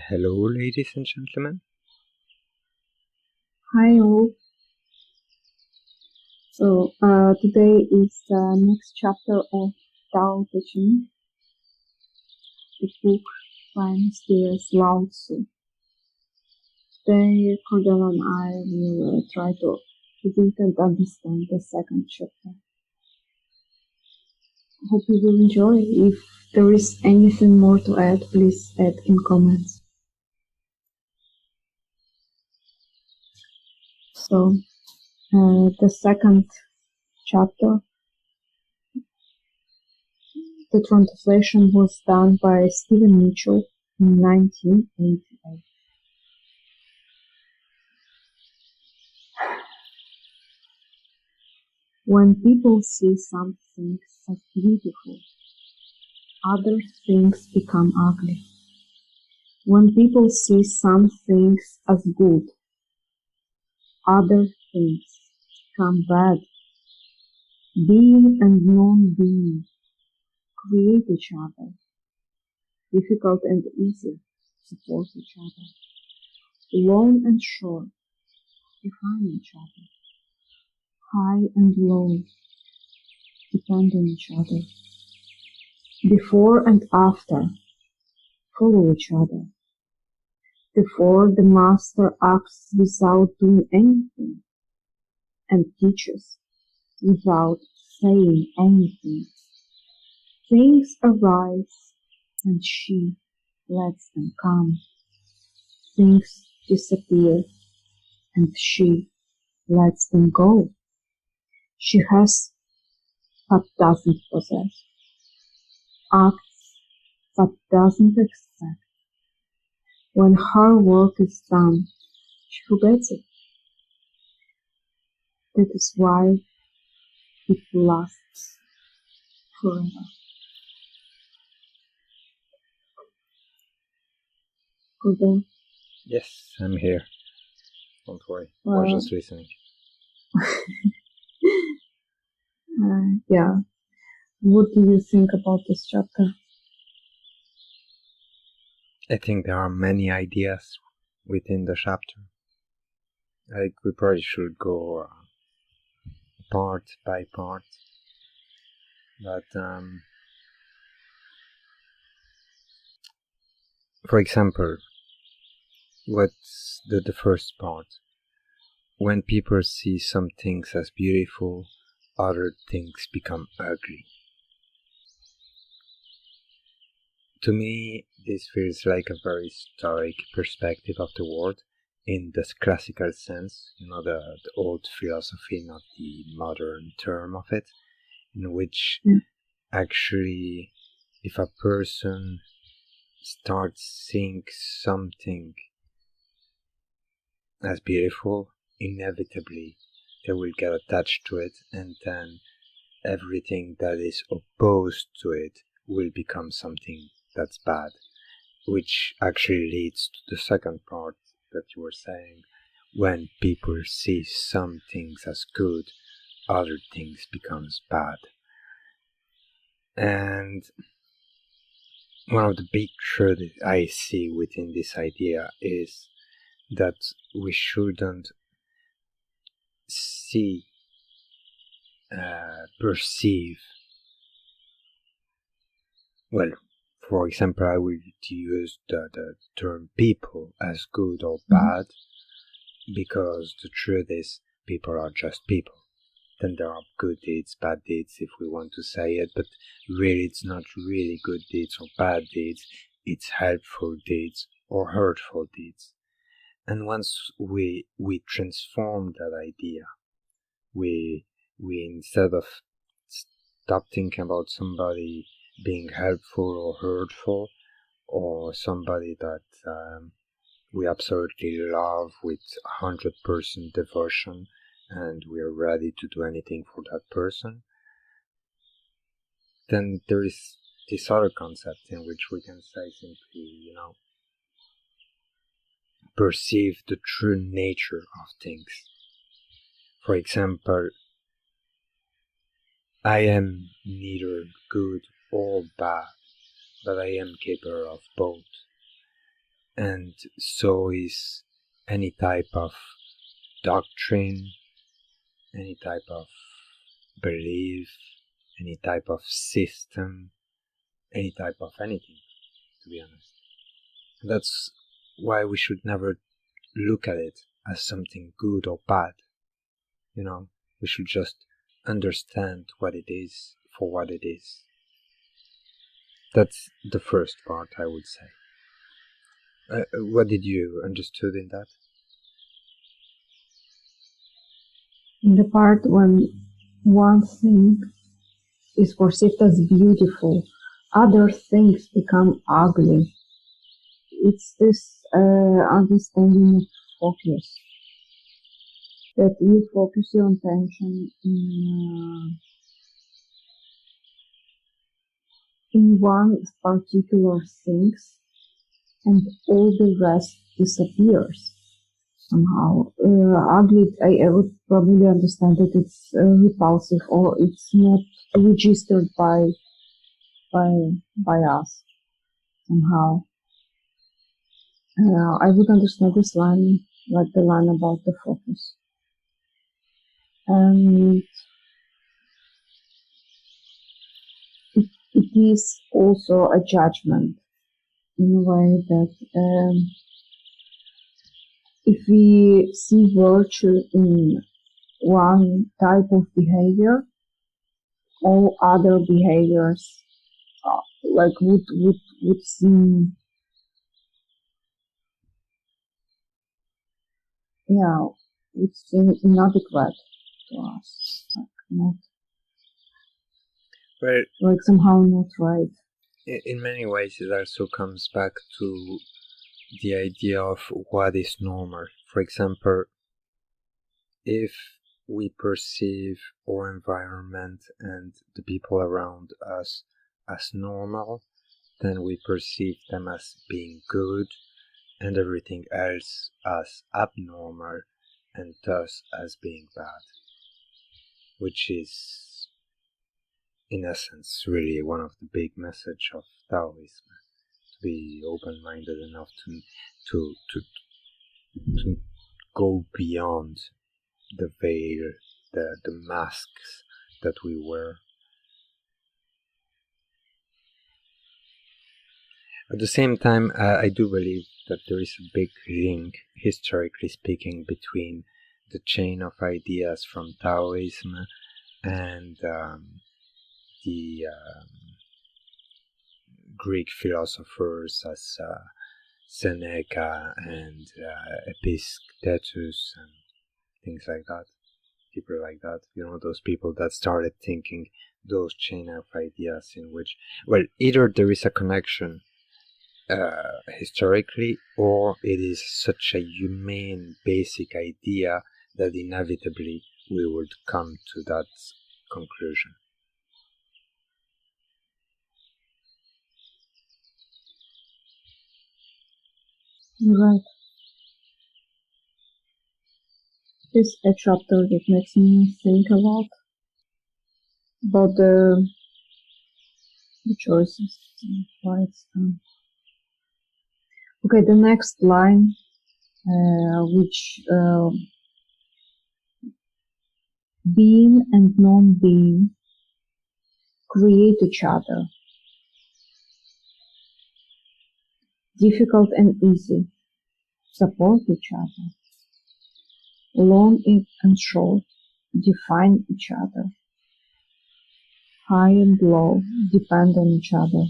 Hello, ladies and gentlemen. Hi all. So today is the next chapter of Tao Te Ching, the book by mysterious Lao Tzu. Today, Cordelh and I will try to read and understand the second chapter. Hope you will enjoy. If there is anything more to add, please add in comments. So, the second chapter, the translation was done by Stephen Mitchell in 1988. When people see some things as beautiful, other things become ugly. When people see some things as good, other things become bad. Being and non-being create each other. Difficult and easy support each other. Long and short define each other. High and low depend on each other. Before and after follow each other. Before, the master acts without doing anything and teaches without saying anything. Things arise and she lets them come. Things disappear and she lets them go. She has but doesn't possess, acts but doesn't expect. When her work is done, she forgets it. That is why it lasts forever. Cordelh? Yes, I'm here. Don't worry, we're just listening. Yeah. What do you think about this chapter? I think there are many ideas within the chapter. Like, we probably should go part by part. But, for example, what's the first part? When people see some things as beautiful, other things become ugly. To me, this feels like a very stoic perspective of the world in the classical sense, the old philosophy, not the modern term of it, in which actually, if a person starts seeing something as beautiful, inevitably they will get attached to it, and then everything that is opposed to it will become something that's bad, which actually leads to the second part that you were saying. When people see some things as good, other things becomes bad. And one of the big truths I see within this idea is that we shouldn't perceive, well, for example, I will use the term people as good or bad, because the truth is people are just people. Then there are good deeds, bad deeds, if we want to say it, but really it's not really good deeds or bad deeds, it's helpful deeds or hurtful deeds. And once we transform that idea, we instead of stop thinking about somebody being helpful or hurtful, or somebody that we absolutely love with 100% devotion and we are ready to do anything for that person, then there is this other concept in which we can say simply, perceive the true nature of things. For example, I am neither good or bad, but I am capable of both. and so is any type of doctrine, any type of belief, any type of system, any type of anything, to be honest. And that's why we should never look at it as something good or bad. We should just understand what it is for what it is. That's the first part, I would say. What did you understood in that? In the part when one thing is perceived as beautiful, other things become ugly. It's this understanding of focus, that you focus your attention in one particular things, and all the rest disappears somehow. Ugly, I would probably understand that it's repulsive, or it's not registered by us somehow. I would understand this line like the line about the focus. And it is also a judgment in a way that if we see virtue in one type of behavior, all other behaviors would seem inadequate to us, like somehow not right. In many ways, it also comes back to the idea of what is normal. For example, if we perceive our environment and the people around us as normal, then we perceive them as being good, and everything else as abnormal, and thus as being bad, which is, in essence, really one of the big message of Taoism. To be open-minded enough to go beyond the veil, the masks that we wear. At the same time, I do believe that there is a big link, historically speaking, between the chain of ideas from Taoism and the Greek philosophers as Seneca and Epictetus and things like that. People like that, those people that started thinking those chain of ideas in which, either there is a connection historically, or it is such a humane basic idea that inevitably we would come to that conclusion. Right. This is a chapter that makes me think a lot about the choices and why it's done. Okay, the next line, which being and non-being create each other. Difficult and easy support each other. Long and short define each other. High and low depend on each other.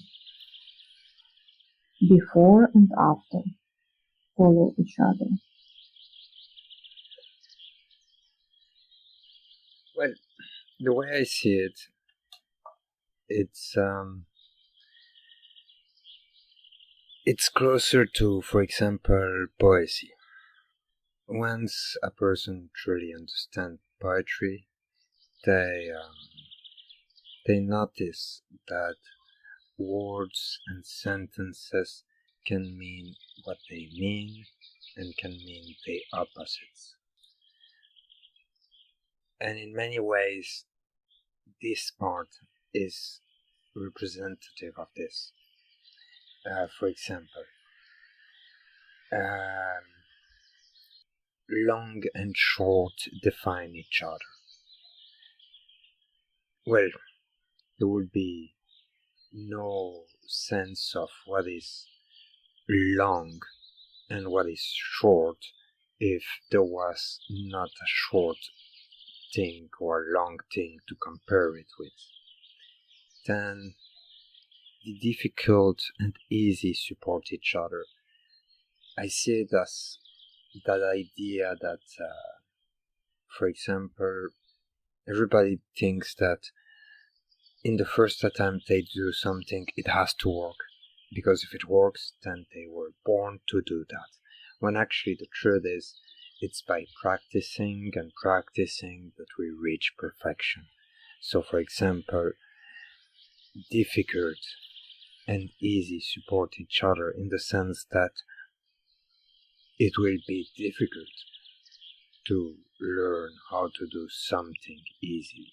Before and after follow each other. Well, the way I see it, it's closer to, for example, poesy. Once a person truly understands poetry, they notice that words and sentences can mean what they mean and can mean the opposites. And in many ways, this part is representative of this. For example, long and short define each other. Well, there would be no sense of what is long and what is short if there was not a short thing or a long thing to compare it with. Then the difficult and easy support each other. I see it as that idea that, for example, everybody thinks that in the first attempt they do something, it has to work. Because if it works, then they were born to do that. When actually the truth is, it's by practicing and practicing that we reach perfection. So for example, difficult and easy support each other in the sense that it will be difficult to learn how to do something easily.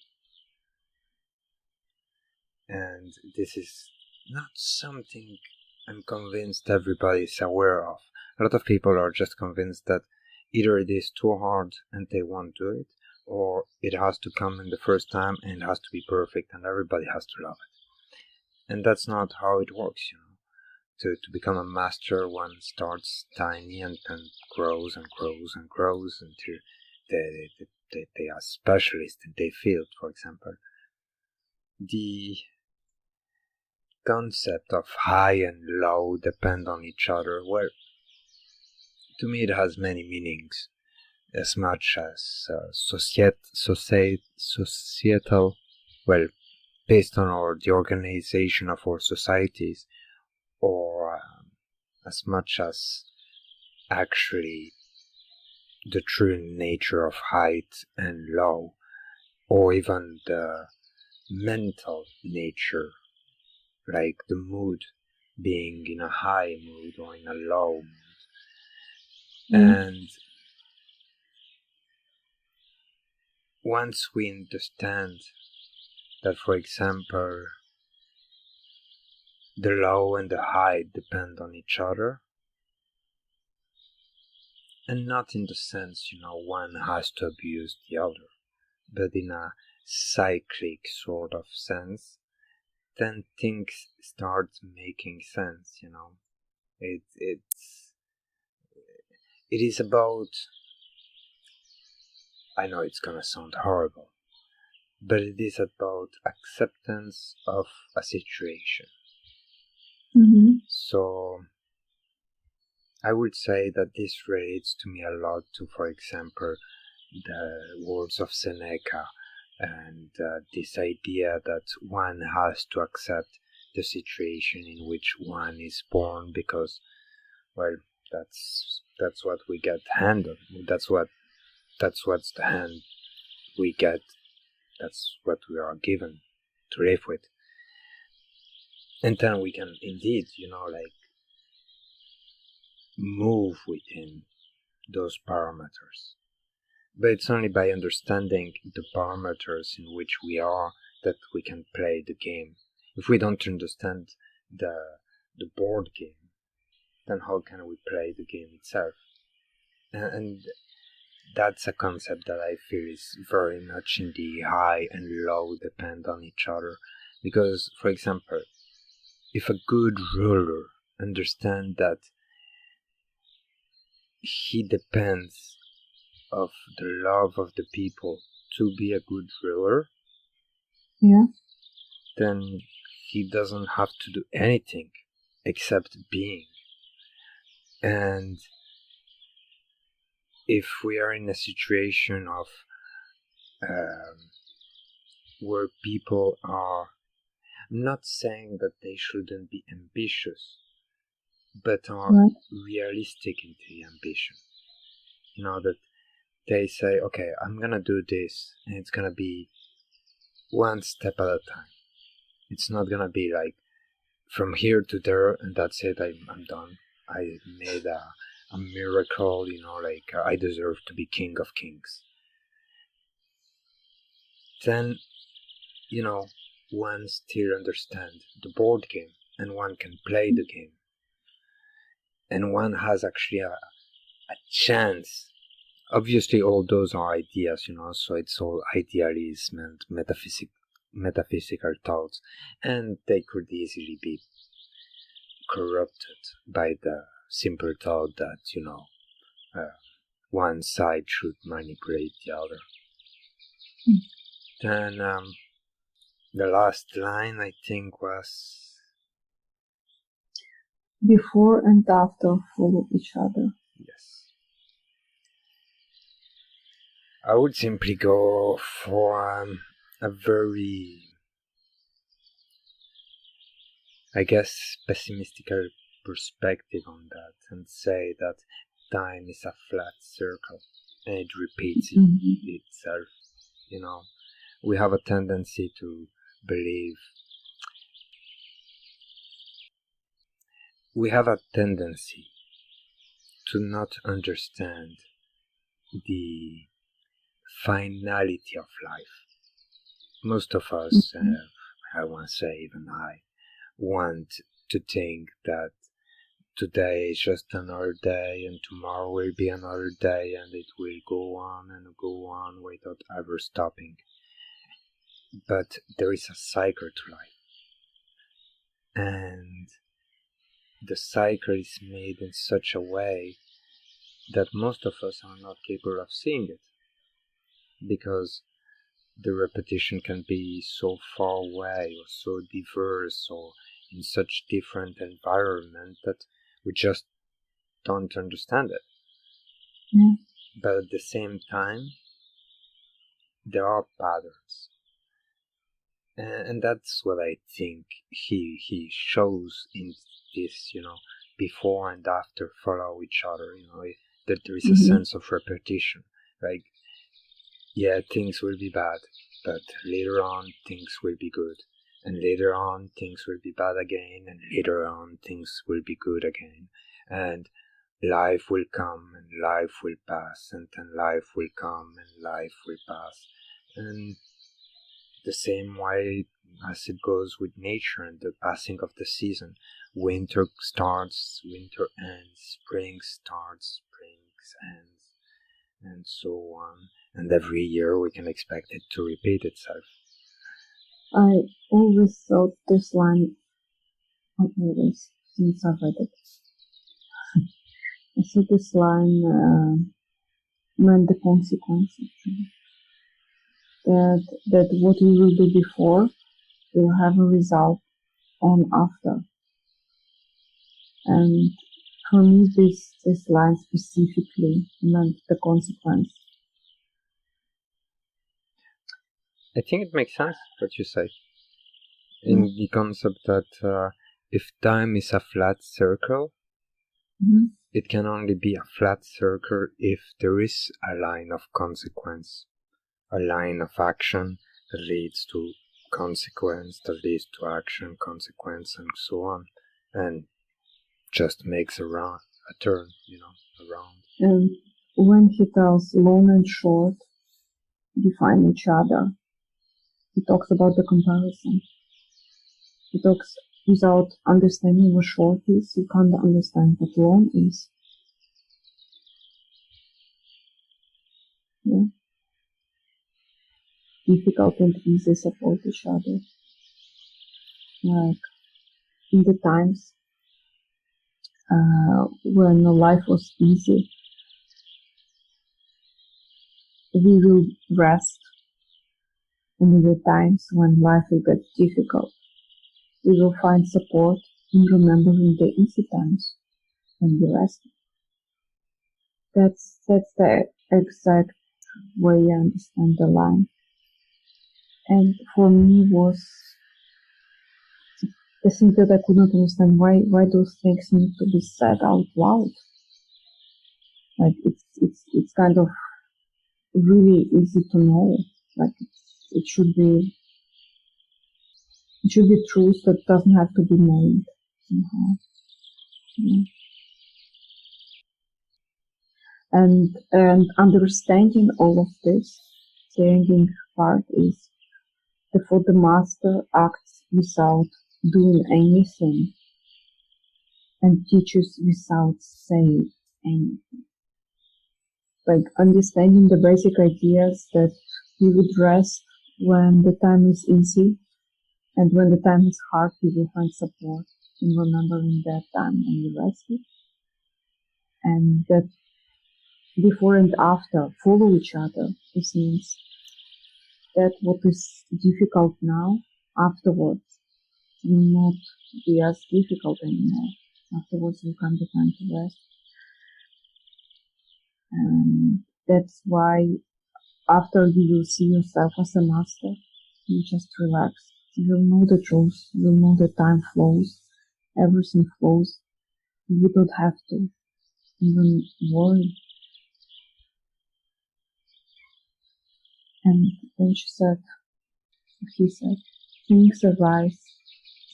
And this is not something I'm convinced everybody is aware of. A lot of people are just convinced that either it is too hard and they won't do it, or it has to come in the first time and it has to be perfect and everybody has to love it. And that's not how it works, you know. To become a master, one starts tiny and then grows and grows and grows until they are specialists in their field, for example. The concept of high and low depend on each other. Well, to me it has many meanings, as much as societal, well, based on the organization of our societies, or as much as actually the true nature of height and low, or even the mental nature, like the mood being in a high mood or in a low mood. And once we understand that, for example, the low and the high depend on each other, and not in the sense, you know, one has to abuse the other, but in a cyclic sort of sense, then things start making sense, you know. It is about, I know it's gonna sound horrible, but it is about acceptance of a situation. So I would say that this relates to me a lot to, for example, the words of Seneca and this idea that one has to accept the situation in which one is born, because, well, that's what we get handed. That's what's the hand we get. That's what we are given to live with. And then we can indeed, you know, like, move within those parameters. But it's only by understanding the parameters in which we are that we can play the game. If we don't understand the board game, then how can we play the game itself? And that's a concept that I feel is very much in the high and low depend on each other. Because, for example, if a good ruler understands that he depends of the love of the people to be a good ruler, then he doesn't have to do anything except being. And if we are in a situation of where people are, I'm not saying that they shouldn't be ambitious, but are realistic in the ambition. You know, that they say, okay, I'm gonna do this, and it's gonna be one step at a time. It's not gonna be like from here to there and that's it, I'm done. I made a miracle, you know, like I deserve to be king of kings. Then, you know, one still understands the board game and one can play the game. and one has actually a chance. Obviously, all those are ideas, so it's all idealism and metaphysical thoughts, and they could easily be corrupted by the simple thought that, one side should manipulate the other. Then the last line, I think, was before and after follow each other. yes. I would simply go for a very, I guess, pessimistical perspective on that, and say that time is a flat circle and it repeats itself. We have a tendency to believe, we have a tendency to not understand the finality of life. Most of us, I want to say even I, want to think that today is just another day and tomorrow will be another day and it will go on and go on without ever stopping. But there is a cycle to life, and the cycle is made in such a way that most of us are not capable of seeing it, because the repetition can be so far away or so diverse or in such different environment that we just don't understand it. But at the same time, there are patterns, and that's what I think he shows in this, before and after follow each other, that there is a sense of repetition. Like, yeah, things will be bad, but later on things will be good, and later on things will be bad again, and later on things will be good again, and life will come and life will pass, and then life will come and life will pass. And the same way as it goes with nature and the passing of the season. Winter starts, winter ends, spring starts, spring ends, and so on. And every year we can expect it to repeat itself. I always thought this line, not always, since I've read it, I thought this line meant the consequence, actually. That what you will do before will have a result on after. And for me, this line specifically meant the consequence. I think it makes sense what you say, in the concept that if time is a flat circle, it can only be a flat circle if there is a line of consequence, a line of action that leads to consequence, that leads to action, consequence, and so on, and just makes a turn, around. And when he tells long and short define each other, he talks about the comparison. He talks without understanding what short is, you can't understand what long is. Yeah. Difficult and easy support each other. Like in the times when life was easy, we will rest, and in the times when life will get difficult, we will find support in remembering the easy times when we rest. That's the exact way I understand the line. And for me was the thing that I could not understand why those things need to be said out loud. Like it's kind of really easy to know. Like it should be truth that doesn't have to be named somehow. Yeah. And understanding all of this, changing part is for the master acts without doing anything. and teaches without saying anything. Like understanding the basic ideas that you would rest when the time is easy, and when the time is hard, you will find support in remembering that time when you rested, and that before and after follow each other. This means that what is difficult now, afterwards, will not be as difficult anymore. Afterwards will come the time to rest. And that's why after you will see yourself as a master, you just relax. You'll know the truth. You'll know that time flows. Everything flows. You don't have to even worry. And then he said, things arise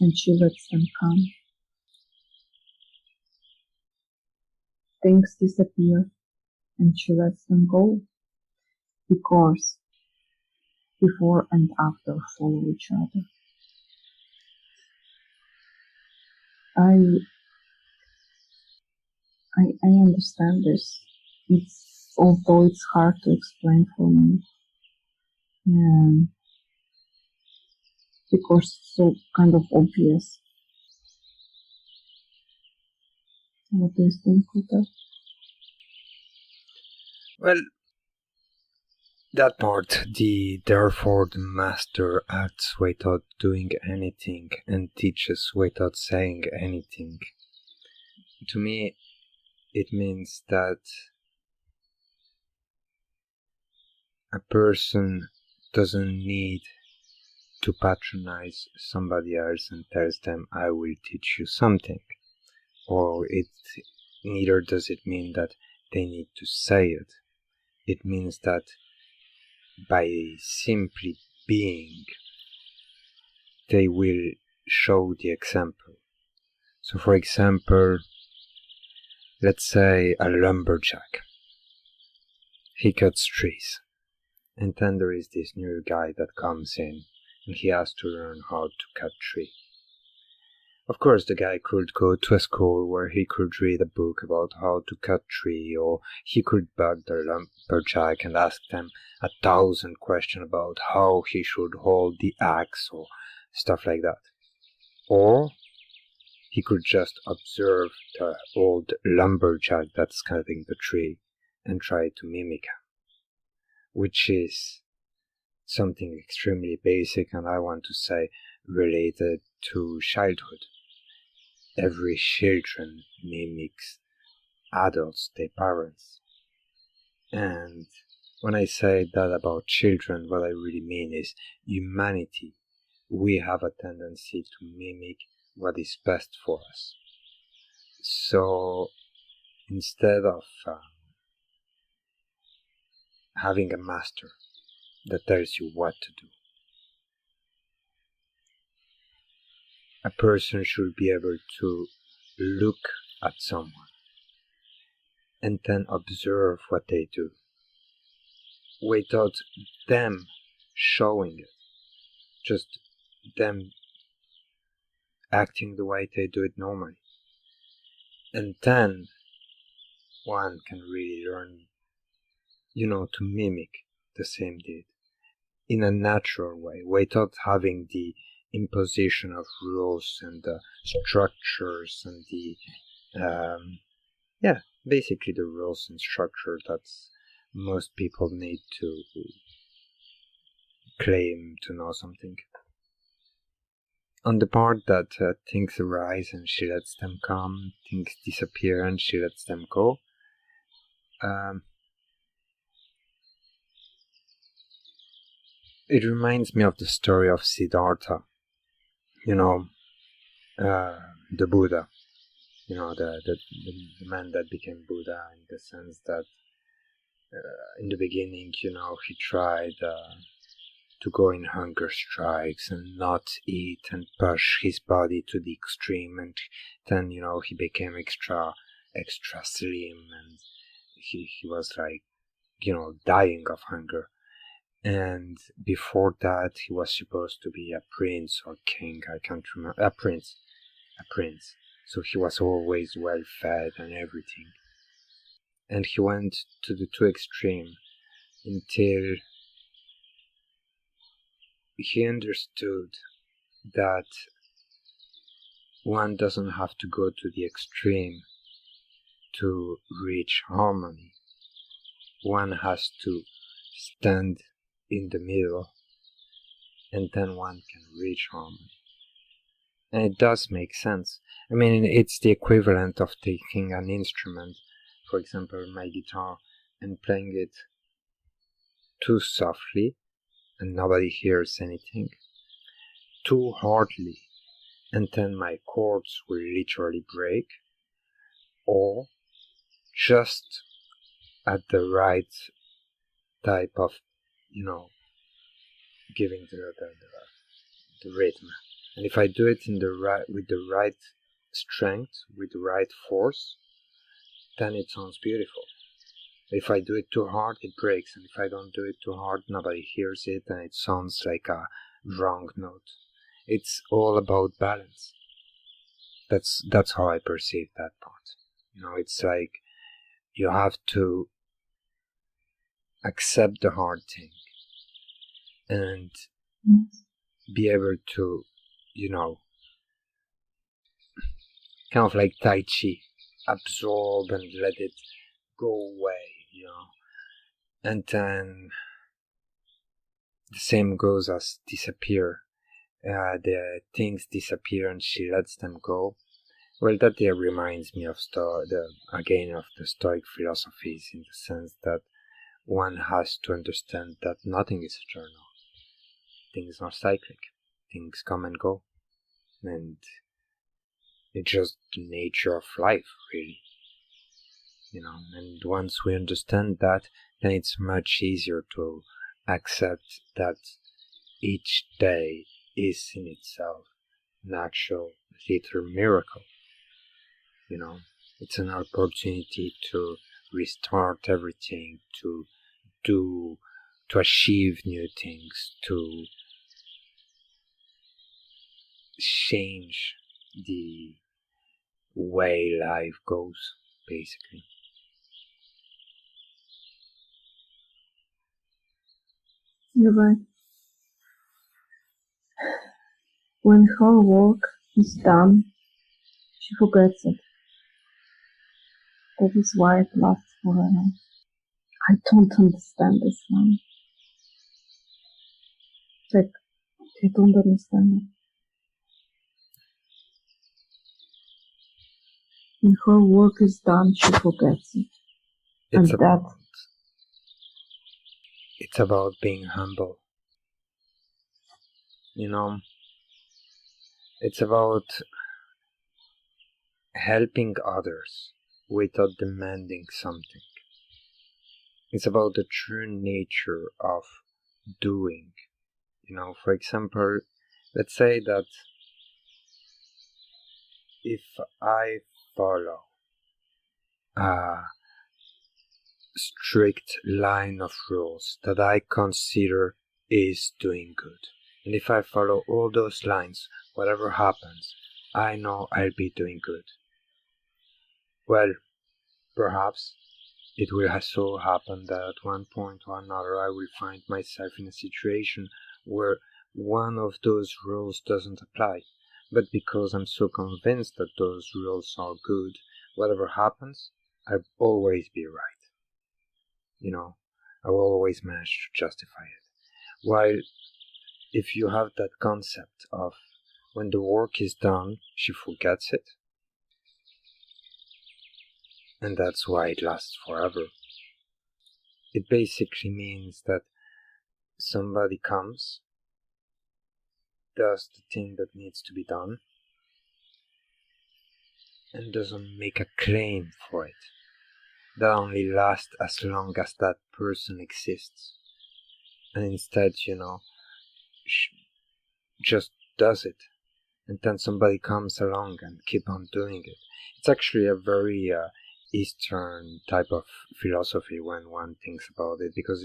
and she lets them come. Things disappear and she lets them go. Because before and after follow each other. I understand this. Although it's hard to explain for me. Because it's so kind of obvious. What do you think, Cordelh? Well, that part, therefore the master acts without doing anything and teaches without saying anything. To me, it means that a person doesn't need to patronize somebody else and tells them, I will teach you something. Or neither does it mean that they need to say it. It means that by simply being, they will show the example. So for example, let's say a lumberjack. He cuts trees. And then there is this new guy that comes in and he has to learn how to cut tree. Of course, the guy could go to a school where he could read a book about how to cut tree, or he could bug the lumberjack and ask them 1,000 questions about how he should hold the axe or stuff like that. Or he could just observe the old lumberjack that's cutting the tree and try to mimic him, which is something extremely basic and I want to say related to childhood. Every children mimics adults, their parents. And when I say that about children, what I really mean is humanity. We have a tendency to mimic what is best for us. So instead of having a master that tells you what to do, a person should be able to look at someone and then observe what they do without them showing it, just them acting the way they do it normally. And then one can really learn, to mimic the same deed in a natural way without having the imposition of rules and the structures and basically the rules and structure that most people need to claim to know something. On the part that things arise and she lets them come, things disappear and she lets them go, it reminds me of the story of Siddhartha, the Buddha, the man that became Buddha, in the sense that in the beginning, he tried to go in hunger strikes and not eat and push his body to the extreme, and then, he became extra slim and he was like, dying of hunger. And before that, he was supposed to be a prince or king, I can't remember, a prince. so he was always well fed and everything. And he went to the two extreme until he understood that one doesn't have to go to the extreme to reach harmony. One has to stand in the middle, and then one can reach harmony. And it does make sense. I mean, it's the equivalent of taking an instrument, for example my guitar, and playing it too softly and nobody hears anything, too hardly and then my chords will literally break, or just at the right type of, giving the rhythm. And if I do it with the right strength, with the right force, then it sounds beautiful. If I do it too hard, it breaks, and if I don't do it too hard, nobody hears it, and it sounds like a wrong note. It's all about balance. That's how I perceive that part. It's like you have to accept the hard thing and be able to, kind of like Tai Chi, absorb and let it go away, and then the same goes as disappear. The things disappear and she lets them go. Well, that reminds me of the Stoic philosophies, in the sense that one has to understand that nothing is eternal. Things are cyclic. Things come and go. And it's just the nature of life, really. And once we understand that, then it's much easier to accept that each day is in itself an actual little miracle. It's an opportunity to restart everything, to achieve new things, to change the way life goes, basically. You're right. When her work is done, she forgets it. That is why it lasts forever. I don't understand this line. Like, I don't understand it. When her work is done, she forgets it. It's about being humble. It's about helping others without demanding something. It's about the true nature of doing. For example, let's say that if I follow a strict line of rules that I consider is doing good, and if I follow all those lines, whatever happens, I know I'll be doing good. Well, perhaps it will so happen that at one point or another I will find myself in a situation where one of those rules doesn't apply. But because I'm so convinced that those rules are good, whatever happens, I'll always be right. I will always manage to justify it. While if you have that concept of when the work is done, she forgets it, and that's why it lasts forever. It basically means that somebody comes, does the thing that needs to be done, and doesn't make a claim for it. That only lasts as long as that person exists. And instead, just does it. And then somebody comes along and keep on doing it. It's actually a very Eastern type of philosophy when one thinks about it, because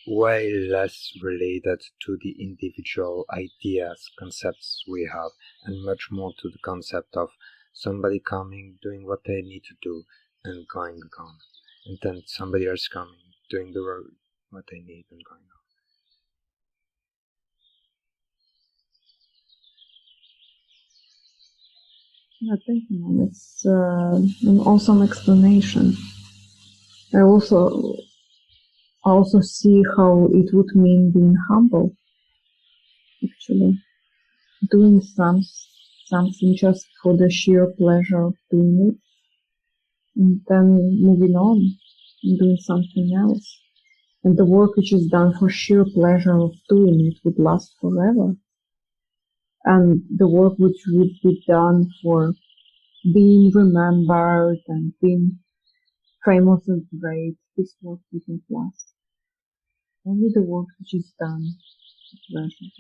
way less related to the individual ideas, concepts we have, and much more to the concept of somebody coming, doing what they need to do, and going on. And then somebody else coming, doing the road, what they need, and going on. Yeah, thank you, man. It's an awesome explanation. I also see how it would mean being humble, actually. Doing something just for the sheer pleasure of doing it, and then moving on and doing something else. And the work which is done for sheer pleasure of doing it would last forever. And the work which would be done for being remembered and being famous and great, this work doesn't last. Only the work which is done for pleasure.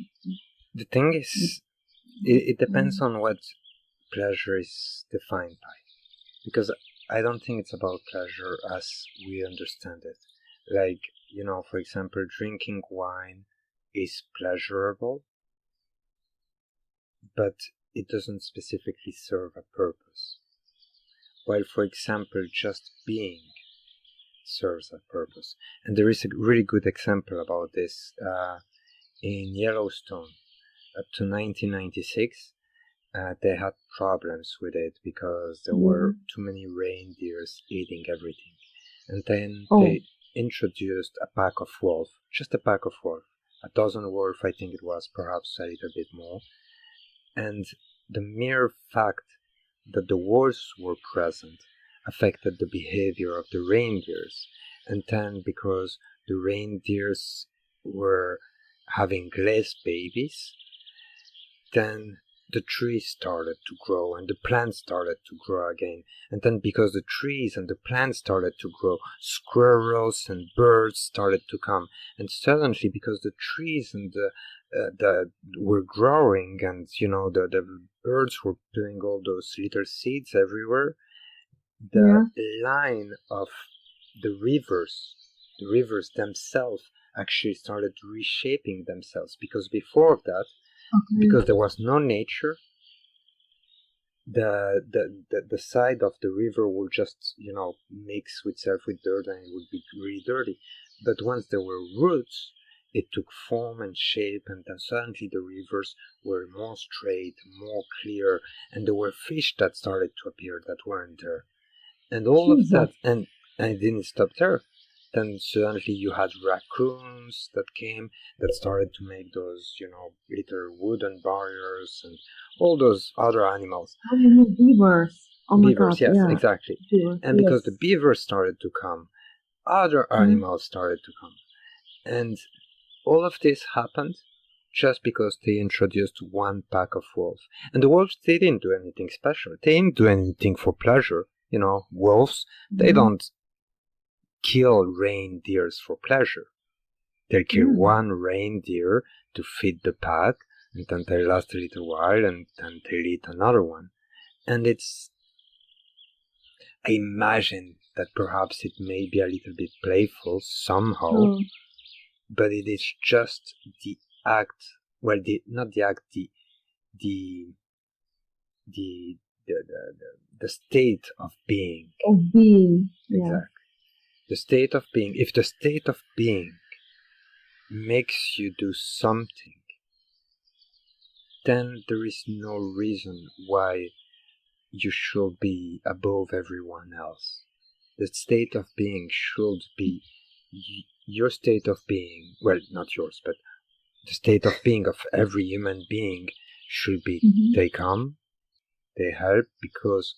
The thing is, it depends on what pleasure is defined by. Because I don't think it's about pleasure as we understand it. Like, for example, drinking wine is pleasurable, but it doesn't specifically serve a purpose. While, for example, just being serves a purpose. And there is a really good example about this in Yellowstone. Up to 1996, they had problems with it because there were too many reindeers eating everything. And then they introduced a pack of wolves, just a pack of wolves, a dozen wolves, I think it was, perhaps a little bit more. And the mere fact that the wolves were present affected the behavior of the reindeers. And then because the reindeers were having less babies, then the trees started to grow and the plants started to grow again. And then because the trees and the plants started to grow, squirrels and birds started to come. And suddenly, because the trees and the were growing, and the birds were putting all those little seeds everywhere, the line of the rivers themselves actually started reshaping themselves, because before that, because there was no nature, the side of the river would just mix itself with dirt and it would be really dirty. But once there were roots, it took form and shape, and then suddenly the rivers were more straight, more clear, and there were fish that started to appear that weren't there. And all of that, and it didn't stop there. Then suddenly you had raccoons that came, that started to make those, little wooden barriers, and all those other animals. How many beavers? Oh my Beavers, God, yes, yeah. exactly. Beavers, And because the beavers started to come, other animals started to come. And all of this happened just because they introduced one pack of wolves. And the wolves, they didn't do anything special. They didn't do anything for pleasure. Wolves, they don't kill reindeers for pleasure. They kill one reindeer to feed the pack, and then they last a little while, and then they eat another one. And I imagine that perhaps it may be a little bit playful somehow, but it is just the act, well, not the act, the state of being. Of being, yeah. Exactly. The state of being. If the state of being makes you do something, then there is no reason why you should be above everyone else. The state of being should be your state of being. Well, not yours, but the state of being of every human being should be they come, they help, because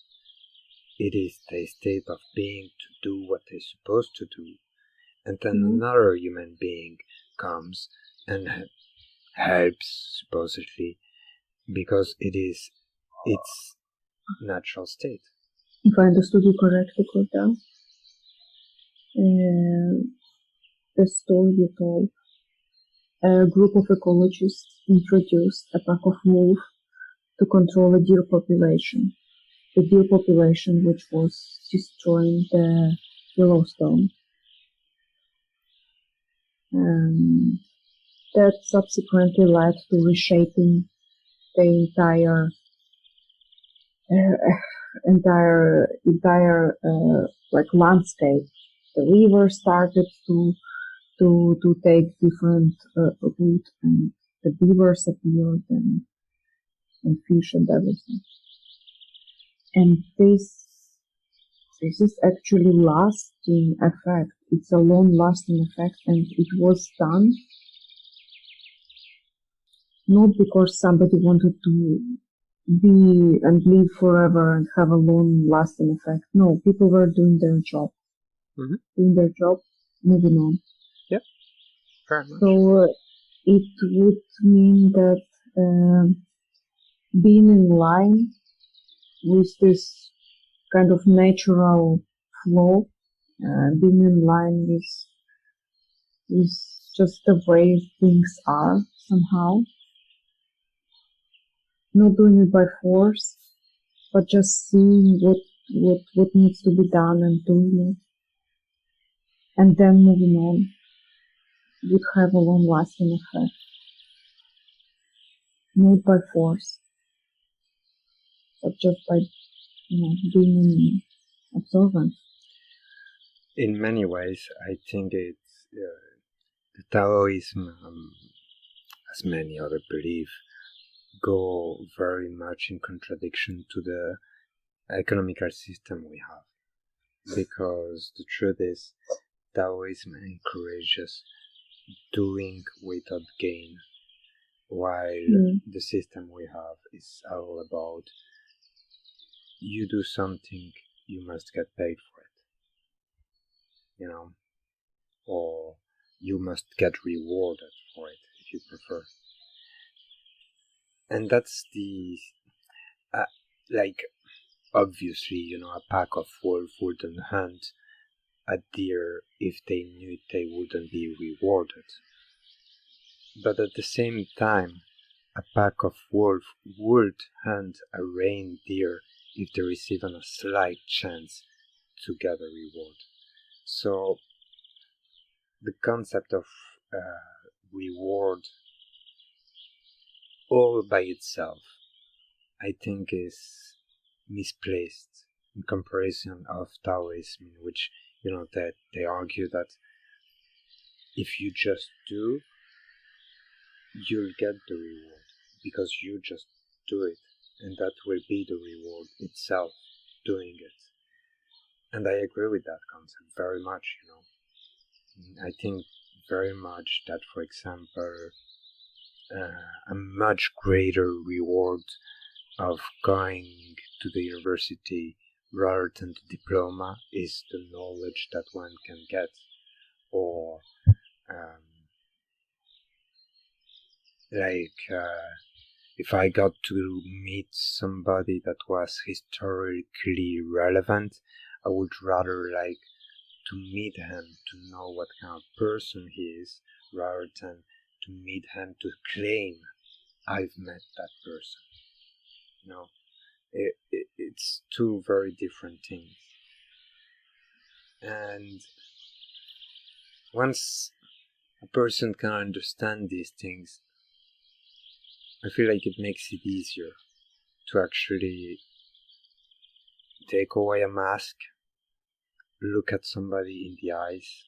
it is their state of being to do what they're supposed to do. And then another human being comes and helps, supposedly, because it is its natural state. If I understood you correctly, Cordelh, the story you told, a group of ecologists introduced a pack of wolves to control a deer population. The deer population which was destroying the Yellowstone. That subsequently led to reshaping the entire like landscape. The river started to take different route, and the beavers appeared, and fish and everything. And this is actually lasting effect. It's a long-lasting effect, and it was done not because somebody wanted to be and live forever and have a long-lasting effect. No, people were doing their job. Doing their job, moving on. Yep, very much. So it would mean that being in line with this kind of natural flow, being in line with just the way things are somehow, not doing it by force, but just seeing what needs to be done and doing it, and then moving on, would have a long-lasting effect. Not by force, but just by being observant. In many ways, I think it's the Taoism, as many other beliefs, go very much in contradiction to the economical system we have. Because the truth is, Taoism encourages doing without gain, while the system we have is all about you do something, you must get paid for it, or you must get rewarded for it, if you prefer. And that's the obviously, a pack of wolves wouldn't hunt a deer if they knew they wouldn't be rewarded. But at the same time, a pack of wolves would hunt a reindeer if they receive even a slight chance to get a reward. So the concept of reward all by itself, I think, is misplaced in comparison of Taoism, in which that they argue that if you just do, you'll get the reward because you just do it, and that will be the reward itself, doing it. And I agree with that concept very much. I think very much that, for example, a much greater reward of going to the university rather than the diploma is the knowledge that one can get, or if I got to meet somebody that was historically relevant, I would rather like to meet him to know what kind of person he is, rather than to meet him to claim I've met that person. It's two very different things. And once a person can understand these things, I feel like it makes it easier to actually take away a mask, look at somebody in the eyes,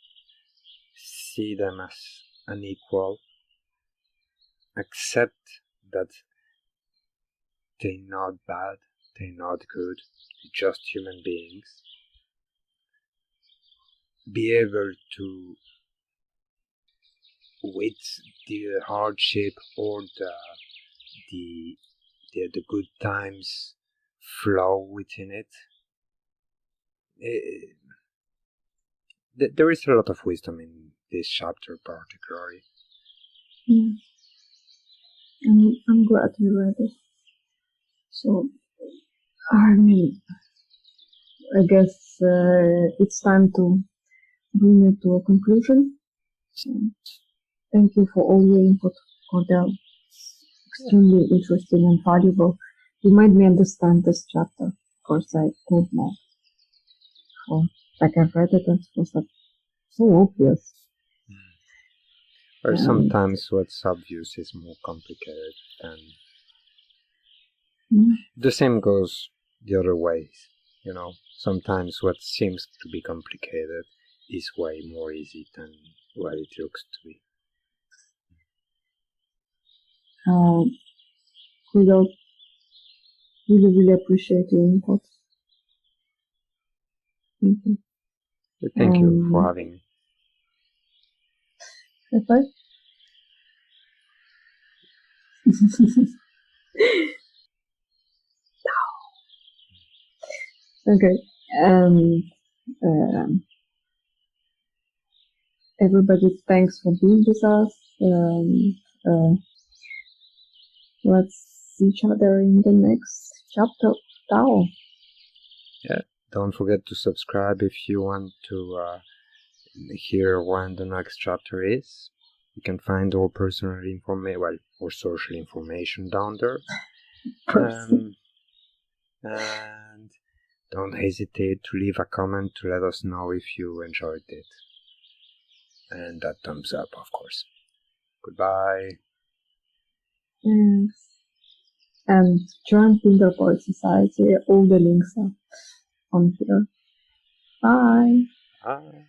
see them as an equal, accept that they're not bad, they're not good, they're just human beings, be able to, with the hardship or the good times, flow within it. There is a lot of wisdom in this chapter particularly. Yeah. I'm glad you read it. So, I guess it's time to bring it to a conclusion. Thank you for all your input, Cordelh. Extremely interesting and valuable. You made me understand this chapter. Of course, I could not. I've read it and it was so obvious. Or sometimes what's obvious is more complicated than... The same goes the other ways, you know. Sometimes what seems to be complicated is way more easy than what it looks to be. Cordelh, really appreciate your input. Thank you. Thank you for having me. Okay. Okay. Everybody, thanks for being with us. Let's see each other in the next chapter of Tao. Yeah. Don't forget to subscribe if you want to hear when the next chapter is. You can find all personal information, or social information down there. And don't hesitate to leave a comment to let us know if you enjoyed it. And that thumbs up, of course. Goodbye. Thanks. And join Fingerboard Society. All the links are on here. Bye. Bye.